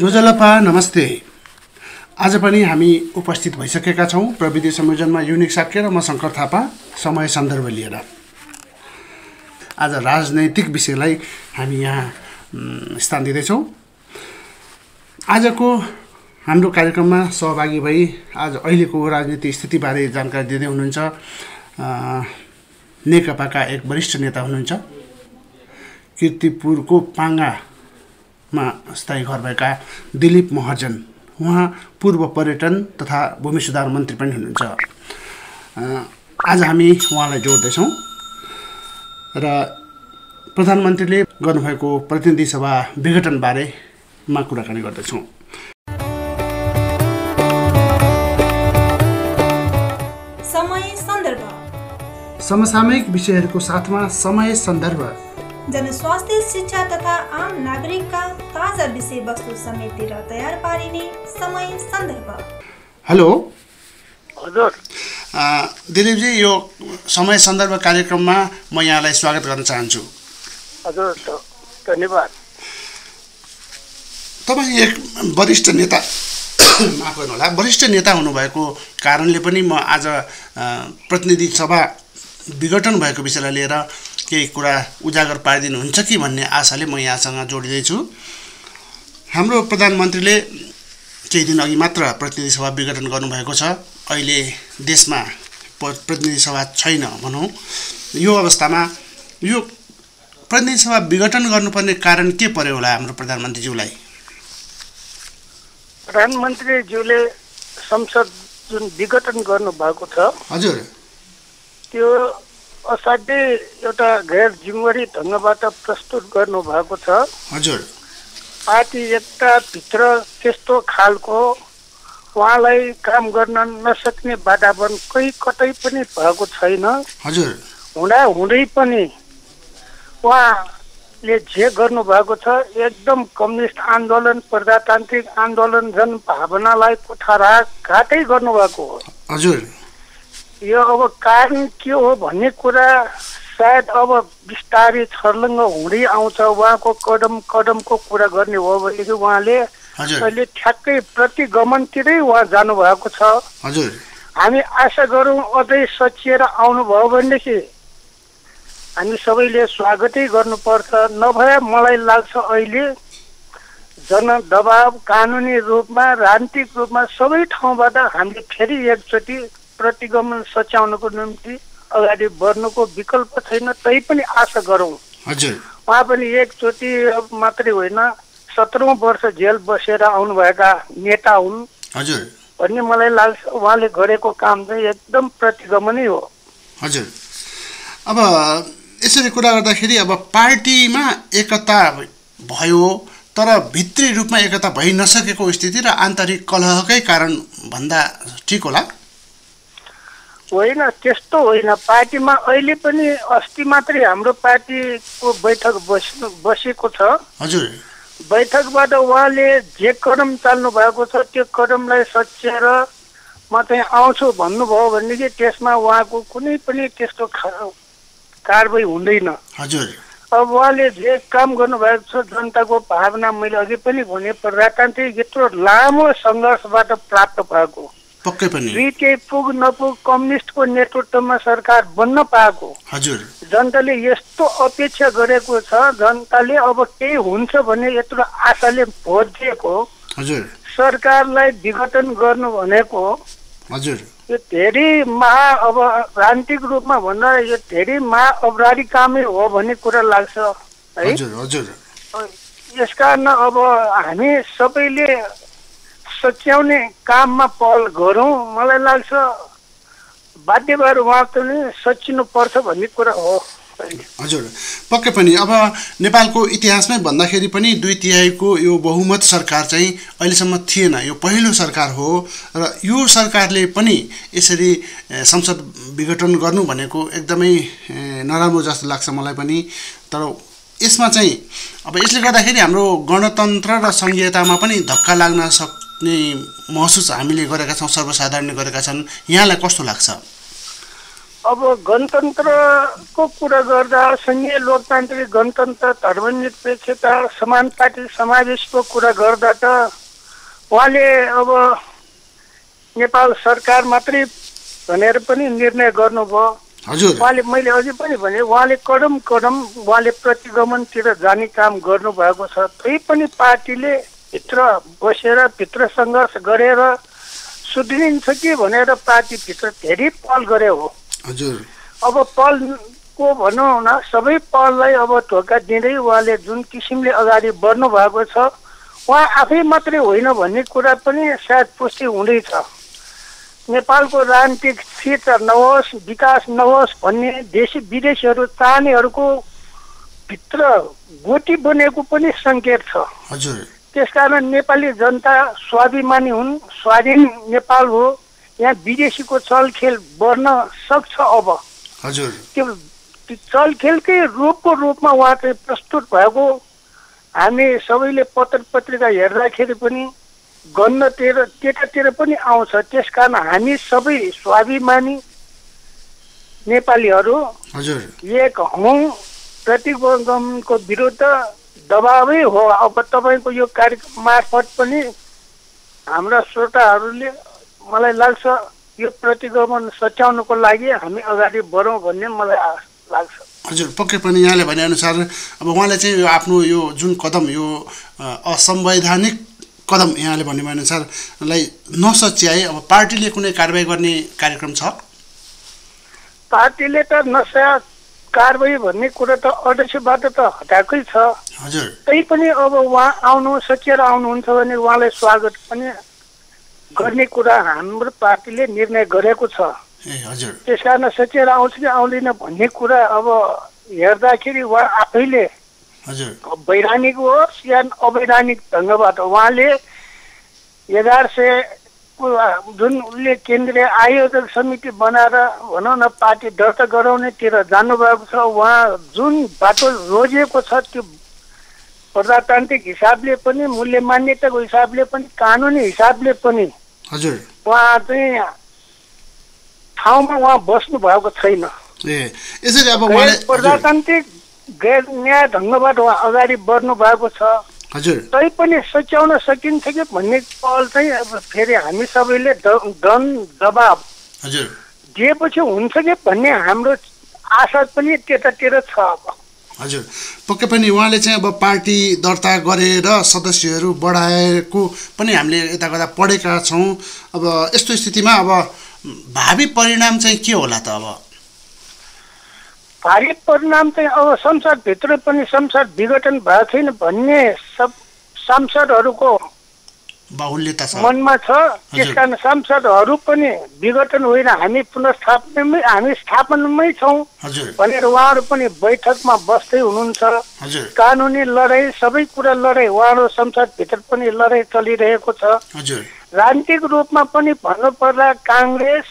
रोजलपा नमस्ते। आज पनि हामी उपस्थित भइसकेका छौं प्रविधि संयोजनमा युनिक साक्य र म शंकर थापा समय सन्दर्भ लिएर। आज राजनैतिक विषयलाई हामी यहाँ स्थान दिँदैछौं। आजको हाम्रो कार्यक्रममा सहभागी भई आज अहिलेको राजनीतिक स्थितिबारे जानकारी दिँदै हुनुहुन्छ नेकपाका एक वरिष्ठ नेता हुनुहुन्छ, कीर्तिपुरको पाङ्गामा स्थायी घर भएका दिलीप महर्जन। उहाँ पूर्व पर्यटन तथा भूमि सुधार मन्त्री पनि हुनुहुन्छ। आज हामी उहाँलाई जोड्दैछौँ र प्रधानमन्त्रीले गर्नुभएको प्रतिनिधि सभा विघटनबारेमा कुराकानी गर्दैछौँ। समय सन्दर्भ, समसामयिक विषयहरूको साथमा समय सन्दर्भ, जनस्वास्थ्य, शिक्षा तथा आम नागरिकका ताजा विषयवस्तु समेटेर तयार पारिने समय सन्दर्भ। हेलो हजुर। दिलीपजी, यो समय सन्दर्भ कार्यक्रममा म यहाँलाई स्वागत गर्न चाहन्छु। हजुर, धन्यवाद। तपाईँ एक वरिष्ठ नेता माफ गर्नुहोला, वरिष्ठ नेता हुनुभएको कारणले पनि म आज प्रतिनिधि सभा विघटन भएको विषयलाई लिएर केही कुरा उजागर पारिदिनुहुन्छ कि भन्ने आशाले म यहाँसँग जोडिँदैछु। हाम्रो प्रधानमन्त्रीले केही दिन अघि मात्र प्रतिनिधि सभा विघटन गर्नुभएको छ। अहिले देशमा प्रतिनिधि सभा छैन भनौँ। यो अवस्थामा यो प्रतिनिधि सभा विघटन गर्नुपर्ने कारण के पर्यो होला हाम्रो प्रधानमन्त्रीज्यूलाई? प्रधानमन्त्रीज्यूले संसद जुन विघटन गर्नुभएको छ, हजुर, त्यो असाध्यै एउटा गैर जिम्मेवारी ढङ्गबाट प्रस्तुत गर्नुभएको छ। हजुर, पार्टी एकताभित्र त्यस्तो खालको उहाँलाई काम गर्न नसक्ने वातावरण कतै पनि भएको छैन। हजुर, हुँदै पनि उहाँले जे गर्नुभएको छ एकदम कम्युनिस्ट आन्दोलन, प्रजातान्त्रिक आन्दोलन, जनभावनालाई कुठाराघातै गर्नुभएको हो। हजुर, यो अब कारण के हो भन्ने कुरा सायद अब बिस्तारै छर्लङ्ग हुँदै आउँछ। उहाँको कदमको कुरा गर्ने हो भनेदेखि उहाँले अहिले ठ्याक्कै प्रतिगमनतिरै उहाँ जानुभएको छ। हजुर, हामी आशा गरौँ अझै सचिएर आउनुभयो भनेदेखि हामी सबैले स्वागतै गर्नुपर्छ। नभए मलाई लाग्छ अहिले जनदबाव, कानुनी रूपमा, राजनीतिक रूपमा सबै ठाउँबाट हामीले फेरि एकचोटि प्रतिगमन सच्याउनको निम्ति अगाडि बढ्नुको विकल्प छैन। तै पनि आशा गरौँ। हजुर, उहाँ पनि एकचोटि मात्रै होइन, 17औं वर्ष जेल बसेर आउनुभएका नेता हुन्। हजुर, भन्ने मलाई लाग्छ। उहाँले गरेको काम चाहिँ एकदम प्रतिगमनै हो। हजुर। अब यसरी कुरा गर्दाखेरि अब पार्टीमा एकता भयो तर भित्री रूपमा एकता भइ नसकेको स्थिति र आन्तरिक कलहकै कारण भन्दा ठिक होला? होइन, त्यस्तो होइन। पार्टीमा अहिले पनि अस्ति मात्रै हाम्रो पार्टीको बैठक बसेको छ। हजुर, बैठकबाट उहाँले जे कदम चाल्नु भएको छ त्यो कदमलाई सच्याएर म चाहिँ आउँछु भन्नुभयो भनेदेखि त्यसमा उहाँको कुनै पनि त्यस्तो कारबाही हुँदैन। हजुर, अब उहाँले जे काम गर्नुभएको छ जनताको भावना, मैले अघि पनि भने प्रजातान्त्रिक यत्रो लामो सङ्घर्षबाट प्राप्त भएको, पक्कै पनि केही पुग नपुग कम्युनिस्टको नेतृत्वमा सरकार बन्न पाएको। हजुर, जनताले यस्तो अपेक्षा गरेको छ। जनताले अब केही हुन्छ भन्ने यत्रो आशाले भोट दिएको। हजुर, सरकारलाई विघटन गर्नु भनेको हजुर, यो धेरै अब राजनीतिक रूपमा भन्दा यो धेरै अपराधी कामै हो भन्ने कुरा लाग्छ है। हजुर, हजुर। यसकारण अब हामी सबैले सच्याउने काममा पहल गरौँ। मलाई लाग्छ बाध्य भएर उहाँ पनि सचिनु पर्छ भन्ने कुरा हो। हजुर, पक्कै पनि। अब नेपालको इतिहासमै भन्दाखेरि पनि 2/3को यो बहुमत सरकार चाहिँ अहिलेसम्म थिएन। यो पहिलो सरकार हो र यो सरकारले पनि यसरी संसद विघटन गर्नु भनेको एकदमै नराम्रो जस्तो लाग्छ मलाई पनि। तर यसमा चाहिँ अब यसले गर्दाखेरि हाम्रो गणतन्त्र र संघीयतामा पनि धक्का लाग्न सक्ने महसुस हामीले गरेका छौँ, सर्वसाधारणले गरेका छन्। यहाँलाई कस्तो लाग्छ? अब गणतन्त्रको कुरा गर्दा सङ्घीय लोकतान्त्रिक गणतन्त्र धर्मनिरपेक्षता समानुपातिक समावेशको कुरा गर्दा त उहाँले अब नेपाल सरकार मात्रै भनेर पनि निर्णय गर्नुभयो। उहाँले मैले अझै पनि भने उहाँले कदम उहाँले प्रतिगमनतिर जाने काम गर्नुभएको छ। तै पनि पार्टीले भित्र बसेर भित्र सङ्घर्ष गरेर सुध्रिन्छ कि भनेर पार्टीभित्र धेरै पहल गरे हो। अब पहलको भनौँ न सबै पहललाई अब धोका दिँदै उहाँले जुन किसिमले अगाडि बढ्नु भएको छ उहाँ आफै मात्रै होइन भन्ने कुरा पनि सायद पुष्टि हुँदैछ। नेपालको राजनीतिक क्षेत्र नहोस् विकास नहोस् भन्ने देशी विदेशीहरू चाहनेहरूको भित्र गोटी बनेको पनि सङ्केत छ। त्यसकारण नेपाली जनता स्वाभिमानी हुन्, स्वाधीन नेपाल हो, यहाँ विदेशीको चलखेल बढ्न सक्छ। अब त्यो चलखेलकै रूपमा उहाँ चाहिँ प्रस्तुत भएको हामी सबैले पत्र पत्रिका हेर्दाखेरि पनि गन्नतिर त्यतातिर पनि आउँछ। त्यसकारण हामी सबै स्वाभिमानी नेपालीहरू एक हौँ। प्रतिगमनको विरुद्ध दबावै हो। अब तपाईँको यो कार्यक्रम मार्फत पनि हाम्रा श्रोताहरूले मलाई लाग्छ यो प्रतिगमन सच्याउनको लागि हामी अगाडि बढौँ भन्ने मलाई लाग्छ। हजुर, पक्कै पनि यहाँले भनेअनुसार अब उहाँले चाहिँ यो आफ्नो यो जुन कदम यो असंवैधानिक कदम यहाँले भन्नुभएअनुसारलाई नसच्याए अब पार्टीले कुनै कारबाही गर्ने कार्यक्रम छ? पार्टीले त नसा कारबाही भन्ने कुरा त अध्यक्षबाट त हटाएकै छ। हजुर, तै पनि अब उहाँ सचेर आउनुहुन्छ भने उहाँलाई स्वागत पनि गर्ने कुरा हाम्रो पार्टीले निर्णय गरेको छ। त्यस कारण सचेर आउँछ कि आउँदैन भन्ने कुरा अब हेर्दाखेरि उहाँ आफैले वैधानिक होस् या अवैधानिक ढङ्गबाट उहाँले 1100 जुन उसले केन्द्रीय आयोजक समिति बनाएर भनौँ न पार्टी दर्ता गराउनेतिर जानुभएको छ। उहाँ जुन बाटो रोजेको छ त्यो प्रजातान्त्रिक हिसाबले पनि मूल्य मान्यताको हिसाबले पनि कानुनी हिसाबले पनि उहाँ चाहिँ ठाउँमा उहाँ बस्नु भएको छैन। यसरी अब प्रजातान्त्रिक गैर न्याय ढङ्गबाट उहाँ अगाडि बढ्नु भएको छ। तै पनि सच्याउन सकिन्छ कि भन्ने पहल चाहिँ अब फेरि हामी सबैले दबाब दिएपछि हुन्छ कि भन्ने हाम्रो आशा पनि त्यतातिर छ। अब हजुर, पक्कै पनि उहाँले चाहिँ अब पार्टी दर्ता गरेर सदस्यहरू बढाएको पनि हामीले यता कता पढेका छौँ। अब यस्तो स्थितिमा अब भावी परिणाम चाहिँ के होला त? अब भावी परिणाम चाहिँ अब संसदभित्र पनि संसद विघटन भएको छैन भन्ने सब सांसदहरूको बाहुल्यता छ मनमा छ। त्यसकारण सांसदहरू पनि विघटन होइन हामी पुनर्स्थापनामै हामी स्थापनामै छौँ भनेर उहाँहरू पनि बैठकमा बस्दै हुनुहुन्छ। कानुनी लडाइँ सबै कुरा लडाइँ उहाँहरू संसदभित्र पनि लडाइँ चलिरहेको छ। राजनीतिक रूपमा पनि भन्नुपर्दा काङ्ग्रेस,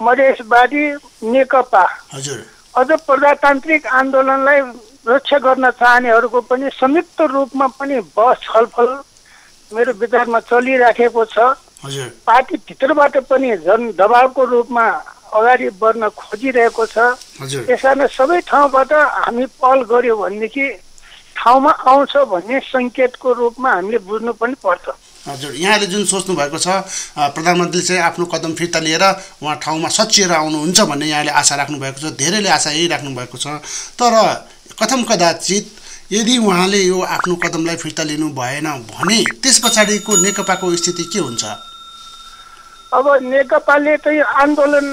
मधेसवादी, नेकपा अझ प्रजातान्त्रिक आन्दोलनलाई रक्षा गर्न चाहनेहरूको पनि संयुक्त रूपमा पनि बहस छलफल मेरो विचारमा चलिराखेको छ। पार्टी भित्रबाट पनि जन दबावको रूपमा अगाडि बढ्न खोजिरहेको छ। त्यसकारण सबै ठाउँबाट हामी पहल गर्यो भनेदेखि ठाउँमा आउँछ भन्ने सङ्केतको रूपमा हामीले बुझ्नु पनि पर्छ। हजुर, यहाँले जुन सोच्नु भएको छ प्रधानमन्त्रीले चाहिँ आफ्नो कदम फिर्ता लिएर उहाँ ठाउँमा सचिएर आउनुहुन्छ भन्ने यहाँले आशा राख्नु भएको छ। धेरैले आशा यही राख्नु भएको छ। तर कथम कदाचित यदि उहाँले यो आफ्नो कदमलाई फिर्ता लिनु भएन भने त्यस पछाडिको नेकपाको स्थिति के हुन्छ? अब नेकपाले चाहिँ आन्दोलन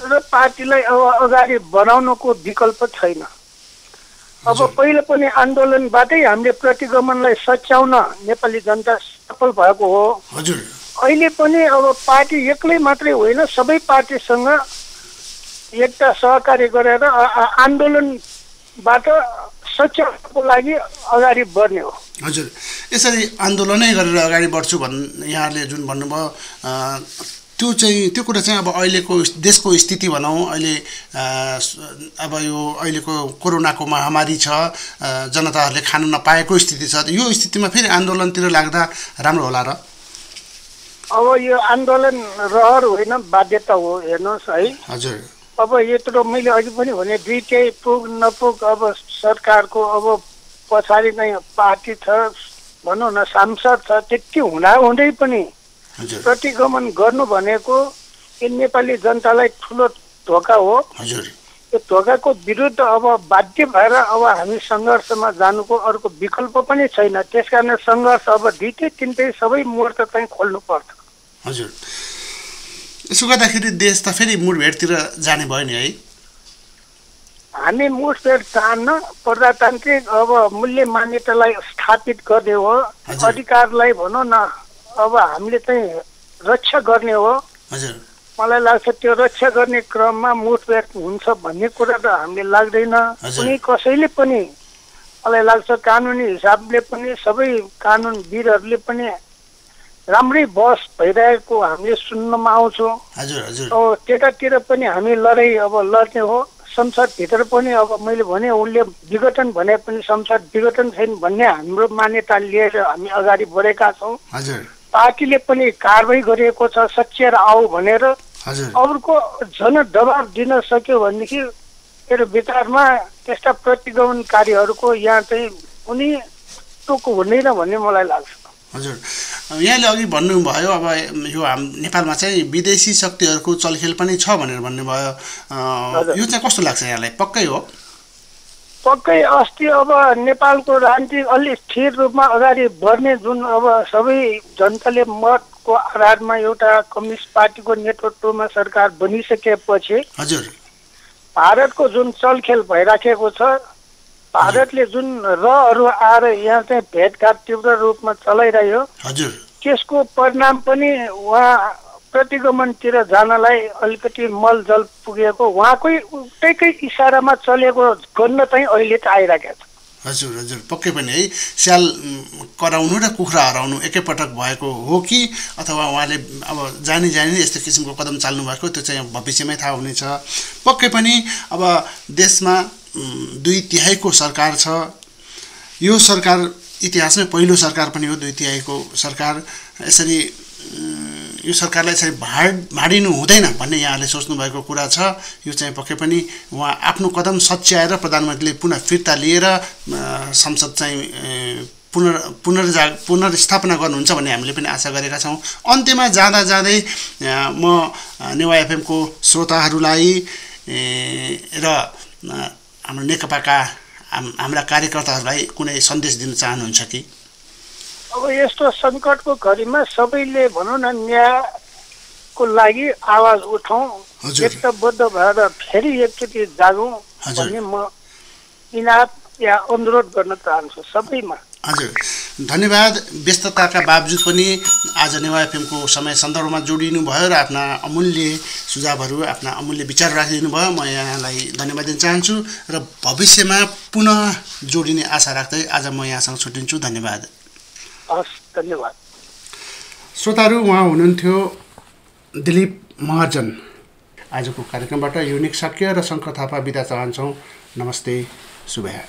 र पार्टीलाई अब अगाडि बढाउनको विकल्प छैन। अब पहिले पनि आन्दोलनबाटै हामीले प्रतिगमनलाई सच्याउन नेपाली जनता सफल भएको हो। अहिले पनि अब पार्टी एक्लै मात्रै होइन सबै पार्टीसँग एकता सहकार्य गरेर आन्दोलनबाट सच्याउनको लागि अगाडि बढ्ने हो। हजुर, यसरी आन्दोलनै गरेर अगाडि बढ्छु यहाँले जुन भन्नुभयो त्यो कुरा चाहिँ अब अहिलेको देशको स्थिति भनौँ अहिले अब यो अहिलेको कोरोनाको महामारी छ, जनताहरूले खानु नपाएको स्थिति छ। यो स्थितिमा फेरि आन्दोलनतिर लाग्दा राम्रो होला र? अब यो आन्दोलन रहर होइन बाध्यता हो हेर्नुहोस् है। हजुर, अब यत्रो मैले अघि पनि भने दुईटै पुग नपुग अब सरकारको अब पछाडि नै पार्टी छ भनौँ न सांसद छ, त्यति हुँदै पनि प्रतिगमन गर्नु भनेको यो नेपाली जनतालाई ठुलो धोका हो। यो धोकाको विरुद्ध अब बाध्य भएर अब हामी सङ्घर्षमा जानुको अर्को विकल्प पनि छैन। त्यसकारण सङ्घर्ष अब दुईटै तिनटै सबै मोर्चा चाहिँ खोल्नु पर्छ। हजुर, यसो गर्दाखेरि देश त फेरि मुठभेडतिर जाने भयो नि है? हामी मुठभेड चाहन्न, प्रजातान्त्रिक अब मूल्य मान्यतालाई स्थापित गर्ने हो, अधिकारलाई भनौँ न अब हामीले चाहिँ रक्षा गर्ने हो। मलाई लाग्छ त्यो रक्षा गर्ने क्रममा मुठभेड हुन्छ भन्ने कुरा त हामीले लाग्दैन। कुनै कसैले पनि मलाई लाग्छ कानुनी हिसाबले पनि सबै कानुनविदहरूले पनि राम्रै बहस भइरहेको हामीले सुन्नमा आउँछौँ। अब त्यतातिर पनि हामी लडाइँ अब लड्ने हो। संसदभित्र पनि अब मैले भने उसले विघटन भने पनि संसद विघटन छैन भन्ने हाम्रो मान्यता लिएर हामी अगाडि बढेका छौँ। पार्टीले पनि कारबाही गरिएको छ सच्याएर आऊ भनेर। अरूको झन दबाब दिन सक्यो भनेदेखि मेरो विचारमा त्यस्ता प्रतिगमनकारीहरूको यहाँ चाहिँ कुनै टोक हुँदैन भन्ने मलाई लाग्छ। हजुर, यहाँले अघि भन्नुभयो अब यो नेपालमा चाहिँ विदेशी शक्तिहरूको चलखेल पनि छ भनेर भन्नुभयो, यो चाहिँ कस्तो लाग्छ यहाँलाई? पक्कै हो? पक्कै। अस्ति अब नेपालको राजनीति अलि स्थिर रूपमा अगाडि बढ्ने जुन अब सबै जनताले मतको आधारमा एउटा कम्युनिस्ट पार्टीको नेतृत्वमा सरकार बनिसकेपछि भारतको जुन चलखेल भइराखेको छ, भारतले जुन रहरू आएर यहाँ चाहिँ भेटघाट तीव्र रूपमा चलाइरह्यो, त्यसको परिणाम पनि उहाँ प्रतिगमनतिर जानलाई अलिकति मलजल पुगेको उहाँकै उतैकै इसारामा चलेको गन्न चाहिँ अहिले त आइराखेको छ। हजुर, पक्कै पनि है। स्याल कराउनु र कुखुरा हराउनु एकैपटक भएको हो कि अथवा उहाँले अब जानी यस्तो किसिमको कदम चाल्नु भएको, त्यो चाहिँ भविष्यमै थाहा हुनेछ। पक्कै पनि अब देशमा 2/3 सरकार छ। यो सरकार इतिहासमै पहिलो सरकार पनि हो, 2/3 सरकार। यसरी यो सरकारलाई चाहिँ भाडिनु हुँदैन भन्ने यहाँले सोच्नु भएको कुरा छ। यो चाहिँ पक्कै पनि उहाँ आफ्नो कदम सच्याएर प्रधानमन्त्रीले पुनः फिर्ता लिएर संसद चाहिँ पुनर्स्थापना गर्नुहुन्छ भन्ने हामीले पनि आशा गरेका छौँ। अन्त्यमा जाँदै म नेवा एफएमको श्रोताहरूलाई र हाम्रो नेकपाका हाम्रा कार्यकर्ताहरूलाई कुनै सन्देश दिन चाहनुहुन्छ कि? अब यस्तो सङ्कटको घडीमा सबैले भनौँ न न्यायको लागि आवाज उठाउँ, एकताबद्ध भएर फेरि एकचोटि जागौँ भन्ने म इनाद या अनुरोध गर्न चाहन्छु सबैमा। हजुर, धन्यवाद। व्यस्तताका बावजुद पनि आज नेवा एफएमको समय सन्दर्भमा जोडिनु भयो र आफ्ना अमूल्य सुझावहरू, आफ्ना अमूल्य विचार राखिदिनु भयो। म यहाँलाई धन्यवाद दिन चाहन्छु र भविष्यमा पुनः जोडिने आशा राख्दै आज म यहाँसँग छुट्टिन्छु। धन्यवाद। हस्, धन्यवाद। श्रोताहरू, उहाँ हुनुहुन्थ्यो दिलीप महाजन। आजको कार्यक्रमबाट युनिक सकियो र शङ्कर थापा बिदा चाहन्छौँ। नमस्ते, शुभया।